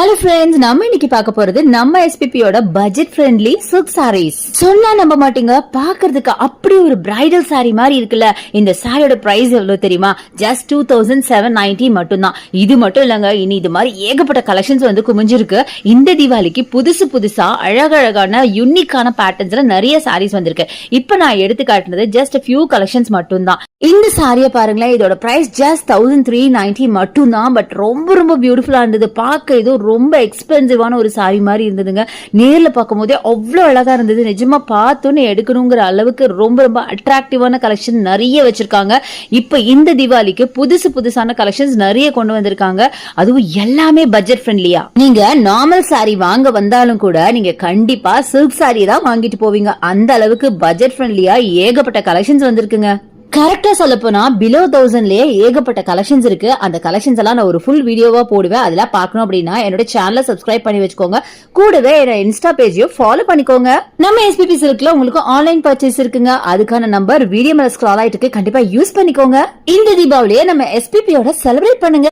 Hello friends, நம்ம இன்னைக்கு பார்க்க போறது நம்ம எஸ்பிபியோட பட்ஜெட் ஃப்ரெண்ட்லி சில்க் சாரீஸ். சொன்னா நம்ப மாட்டீங்க, பாக்குறதுக்கு அப்படி ஒரு பிரைடல் சாரி மாதிரி இருக்குல்ல. இந்த சாரியோட பிரைஸ் எவ்வளவு தெரியுமா? ஜஸ்ட் 2790 மட்டும்தான். இது மட்டும் இல்லங்க, இனி இது மாதிரி ஏகப்பட்ட கலெக்ஷன்ஸ் வந்து குமிஞ்சிருக்கு. இந்த தீபாவளிக்கு புதுசா அழகழகான யூனிக்கான பேட்டர்ன்ஸ்ல நிறைய சாரீஸ் வந்திருக்கு. இப்ப நான் எடுத்து காட்டுனது ஜஸ்ட் ஃபியூ கலெக்ஷன்ஸ் மட்டும்தான். இந்த சாரிய பாருங்களேன், இதோட பிரைஸ் ஜஸ்ட் 1390 மட்டும்தான். பட் ரொம்ப பியூட்டிஃபுல்லா இருந்தது. பார்க்க ஏதோ ரொம்ப எக்ஸ்பென்சிவான ஒரு சாரி மாதிரி இருந்ததுங்க. நேர்ல பார்க்கும் போதே அவ்வளவு அழகா இருந்தது. நிஜமா பார்த்தோன்னு எடுக்கணுங்கிற அளவுக்கு ரொம்ப அட்ராக்டிவான கலெக்ஷன் நிறைய வச்சிருக்காங்க. இப்ப இந்த தீபாவளிக்கு புதுசான கலெக்ஷன்ஸ் நிறைய கொண்டு வந்திருக்காங்க. அதுவும் எல்லாமே பட்ஜெட் ஃப்ரெண்ட்லியா. நீங்க நார்மல் சாரி வாங்க வந்தாலும் கூட நீங்க கண்டிப்பா சில்க் சாரி தான் வாங்கிட்டு போவீங்க. அந்த அளவுக்கு பட்ஜெட் ஃப்ரெண்ட்லியா ஏகப்பட்ட கலெக்ஷன்ஸ் வந்திருக்குங்க. கரெக்டா சொல்ல போனா பிலோ 1000லயே ஏகப்பட்ட கலெக்ஷன்ஸ் இருக்கு. அந்த கலெக்ஷன்ஸ் எல்லாம் நான் ஒரு ஃபுல் வீடியோவா போடுவேன். அதெல்லாம் பார்க்கணும் அப்படின்னா என்னோட சேனலை சப்ஸ்கிரைப் பண்ணி வச்சுக்கோங்க. கூடவே என்னோட இன்ஸ்டா பேஜையும் ஃபாலோ பண்ணிக்கோங்க. நம்ம எஸ்பிபி சில்க்ல உங்களுக்கு ஆன்லைன் பர்ச்சேஸ் இருக்குங்க. அதுக்கான நம்பர் வீடியோ மேல ஸ்க்ரால் ஆயிட்டு இருக்கு. கண்டிப்பா யூஸ் பண்ணிக்கோங்க. இந்த தீபாவளியை நம்ம எஸ்பிபியோட செலிப்ரேட் பண்ணுங்க.